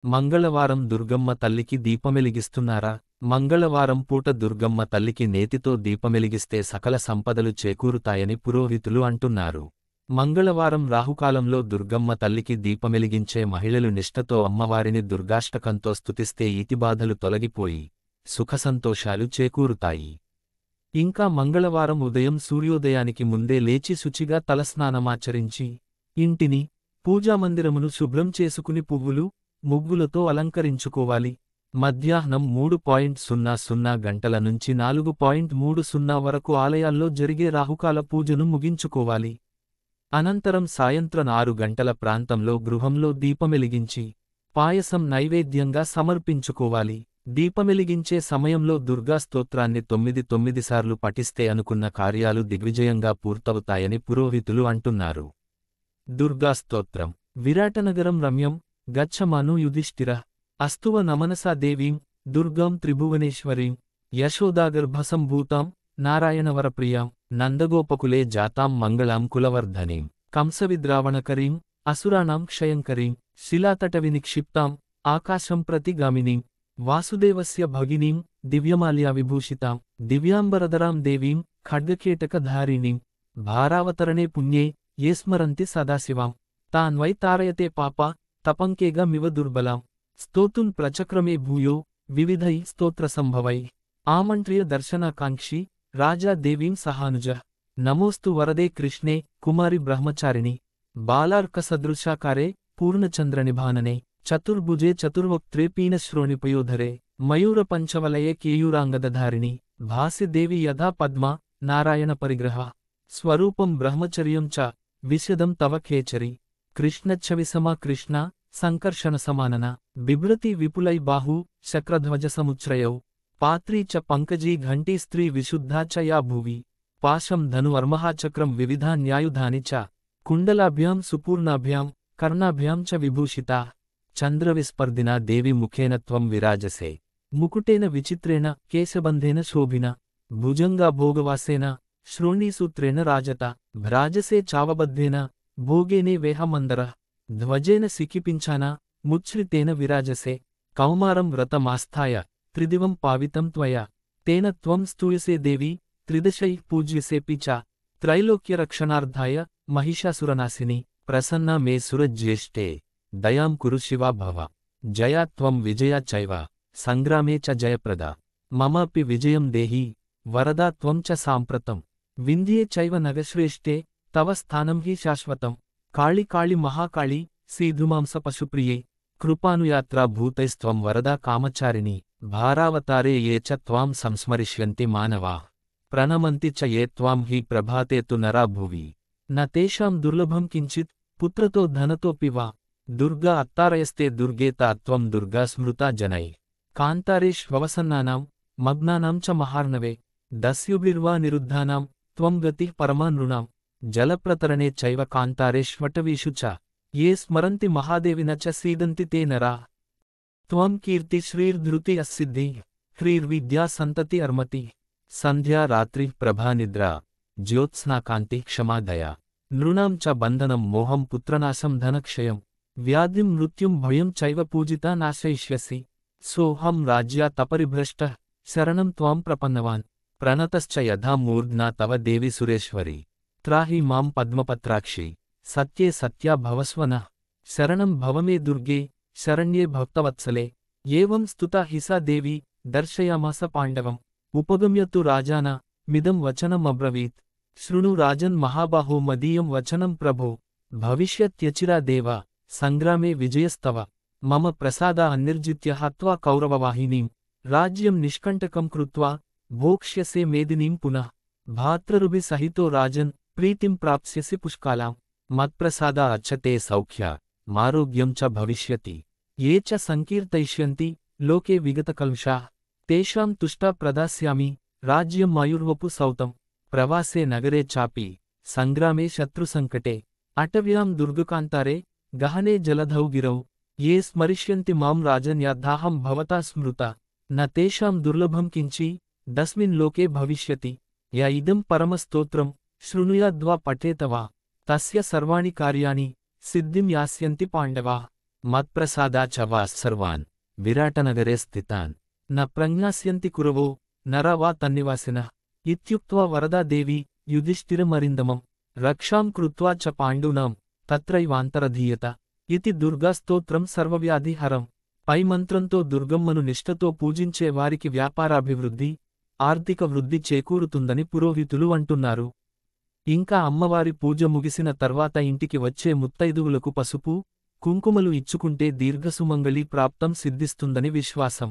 మంగళవారం దుర్గమ్మ తల్లికి దీపమెలిగిస్తున్నారా? మంగళవారం పూట దుర్గమ్మ తల్లికి నేతితో దీపమెలిగిస్తే సకల సంపదలు చేకూరుతాయని పురోహితులు అంటున్నారు. మంగళవారం రాహుకాలంలో దుర్గమ్మ తల్లికి దీపమెలిగించే మహిళలు నిష్ఠతో అమ్మవారిని దుర్గాష్టకంతో స్తుతిస్తే ఈతిబాధలు తొలగిపోయి సుఖసంతోషాలు చేకూరుతాయి. ఇంకా మంగళవారం ఉదయం సూర్యోదయానికి ముందే లేచి శుచిగా తలస్నానమాచరించి ఇంటిని, పూజామందిరమును శుభ్రం చేసుకుని పువ్వులు, ముగ్గులతో అలంకరించుకోవాలి. మధ్యాహ్నం 3:00 గంటల నుంచి 4:30 వరకు ఆలయాల్లో జరిగే రాహుకాల పూజను ముగించుకోవాలి. అనంతరం సాయంత్రం 6 గంటల ప్రాంతంలో గృహంలో దీపమెలిగించి పాయసం నైవేద్యంగా సమర్పించుకోవాలి. దీపమెలిగించే సమయంలో దుర్గా స్తోత్రాన్ని 9 సార్లు పఠిస్తే అనుకున్న కార్యాలు దిగ్విజయంగా పూర్తవుతాయని పురోహితులు అంటున్నారు. దుర్గా స్తోత్రం. విరాటనగరం రమ్యం గచ్చమాను యుధిష్ఠిర అస్తువ నమనసా దేవీం దుర్గాం త్రిభువనేశ్వరీం యశోదాగర్భసంభూతాం నారాయణవరప్రియాం నందగోపకులే జాతాం మంగళాం కులవర్ధనీం కంసవిద్రావణకరీం అసురాణాం క్షయంకరీం శిలాతటవినిక్షిప్తాం ఆకాశం ప్రతిగామినీం వాసుదేవస్య భగినీం దివ్యమాల్యావిభూషితాం దివ్యాంబరధరాం దేవీం ఖడ్గకేటకధారిణీం భారావతరణే పుణ్యే ఏ స్మరంతి సదాశివాం తాన్వై తారయతే పాప తపంకేగమివ దుర్బలాం స్తోతుం ప్రచక్రమే భూయో వివిధై స్తోత్రసంభవై ఆమంత్రియ దర్శనాకాంక్షి రాజా దేవీం సహానుజ నమోస్తు వరదే కృష్ణే కుమారి బ్రహ్మచారిణి బాలార్కసదృశాకారే పూర్ణచంద్రనిభాననే చతుర్భుజే చతుర్వక్త్రే పీనశ్రోణిపయోధరే మయూరపంచవలయే కేయూరాంగదధారిణి భాసి దేవి యథా పద్మా నారాయణ పరిగ్రహ స్వరూపం బ్రహ్మచర్యం చ విశదం తవ ఖేచరి కృష్ణచ్చవిసమా కృష్ణ సంకర్షణ సమానన బిభ్రతి విపులై బాహు శక్రధ్వజసముచ్రయౌ పాత్రీ చ పంకజీ ఘంటీ స్త్రీ విశుద్ధా చ యా భువి పాశం ధను అర్మహాచక్రం వివిధాన్యాయుధాని చ కుండలాభ్యాం సుపూర్ణాభ్యాం కర్ణాభ్యాం చ విభూషితా చంద్రవిస్పర్దినా దేవి ముఖేన త్వం విరాజసే ముకుటేన విచిత్రేణ కేశబంధేన శోభిన భుజంగా భోగవాసేన శ్రోణీసూత్రేణ రాజత భ్రాజసే చావబద్ధేన భోగేనే వేహమందర ధ్వజేన సికిపించాన ముచ్ఛ్రితేన విరాజసే కౌమారం వ్రతమాస్థాయ త్రిదివం పావితం త్వయా తేన త్వం స్తూయసే దేవి త్రిదశై పూజ్యసేపి చ త్రైలోక్యరక్షణార్థాయ మహిషాసురనాశిని ప్రసన్నా మే సురజ్యేష్ఠే దయాం కురు శివా భవ జయా త్వం విజయా చైవ సంగ్రామే చ జయప్రదా మమాపి విజయం దేహి వరదా త్వం చ సాంప్రతం వింధ్యే చైవ నగశ్రేష్ఠే తవ స్థానం హి శాశ్వతం కాళి కాళి మహాకాళి సీధుమాంస పశుప్రియే కృపానుయాత్రా భూతైస్త్వం వరదా కామచారిణి భారావతారే ఏ చ త్వాం సంస్మరిష్యంతి మానవా ప్రణమంతి చ ఏ త్వాం హి ప్రభాతే తు నరా భువి న తేషాం దుర్లభం కించిత్ పుత్రతో ధనతోపి వా దుర్గా అత్తారయస్తే దుర్గేతా త్వం దుర్గా స్మృతా జనై కాంతారేష్వవసన్నానాం మగ్నానాం చ మహార్ణవే దస్యుభిర్వా నిరుద్ధానాం త్వం గతిః పరమా నృణాం జలప్రతరణే చైవ కాంతారేష్వటవీషు చ ఏ స్మరంతి మహాదేవిన చ సీదంతి తే నరా త్వం కీర్తి శ్రీర్ధృతి అస్సిద్ధి హ్రీర్విద్యా సంతతి అర్మతి సంధ్యా రాత్రి ప్రభానిద్రా జ్యోత్స్నాకాంతి క్షమాదయా నృణాం చ బంధనం మోహం పుత్రనాశం ధనక్షయం వ్యాధిం మృత్యుం భయం చైవ పూజితా నాశయిష్యసి సోహం రాజ్యా తపరిభ్రష్ట శరణం త్వాం ప్రపన్నవాన్ ప్రణతశ్చ యథా మూర్ధ్నా తవ దేవి సురేశ్వరి త్రాహి మాం పద్మపత్రాక్షి సత్యే సత్యా భవస్వన శరణం భవమే దుర్గే శరణ్యే భక్తవత్సలే ఏవం స్తుతా హిసా దేవి దర్శయామాస పాండవం ఉపగమ్యతు రాజానా మిదం వచనమబ్రవీత్ శృణు రాజన్ మహాబాహో మదీయం వచనం ప్రభో భవిష్యత్యచిరా దేవా సంగ్రామే విజయస్తవ మమ ప్రసాదా అన్నిర్జిత్య హత్వా కౌరవవాహినీం రాజ్యం నిష్కంటకం కృత్వా భోక్ష్యసే మేదినీం పునః భాత్రరుభి సహితో రాజన్ ప్రీతిం ప్రాప్స్యసి పుష్కాలాం మత్ప్రసాదా అచ్చతే సౌఖ్య మారోగ్యం చ భవిష్యతి ఏ చ సంకీర్తయిష్యంతి లోకే విగతకల్షాః తేషాం తుష్టా ప్రదాస్యామి రాజ్యం మాయుర్వపు సౌతం ప్రవాసే నగరే చాపి సంగ్రామే శత్రుసంకటే అటవ్యాం దుర్గకాంతారే గహనే జలధౌ గిరౌ ఏ స్మరిష్యంతి మాం రాజన్యాద్దాహం భవతా స్మృత న తేషాం దుర్లభం కించి దస్మిన్ లోకే భవిష్యతి య ఇదం పరమస్తోత్రం శృణుయాద్వా పఠేతవా తస్య సర్వాణి కార్యాణి సిద్ధిం యాస్యంతి పాండవా। మత్ప్రసాదా చ వా సర్వాన్ విరాటనగరే స్థితాన్ న ప్రజ్ఞాస్యంతి కురవో నర వా తన్నివాసినః ఇత్యుక్త్వా వరదా దేవి యుధిష్ఠిరమరిందమం రక్షాం కృత్వా చ పాండూనాం తత్రైవాంతరధీయత ఇతి దుర్గాస్తోత్రం సర్వవ్యాధిహరం. పై మంత్రంతో దుర్గమ్మను నిష్ఠతో పూజించే వారికి వ్యాపారాభివృద్ధి, ఆర్థిక వృద్ధి చేకూరుతుందని పురోహితులు అంటున్నారు. ఇంకా అమ్మవారి పూజ ముగిసిన తర్వాత ఇంటికి వచ్చే ముత్తైదువులకు పసుపు, కుంకుమలు ఇచ్చుకుంటే దీర్ఘసుమంగళీ ప్రాప్తం సిద్ధిస్తుందని విశ్వాసం.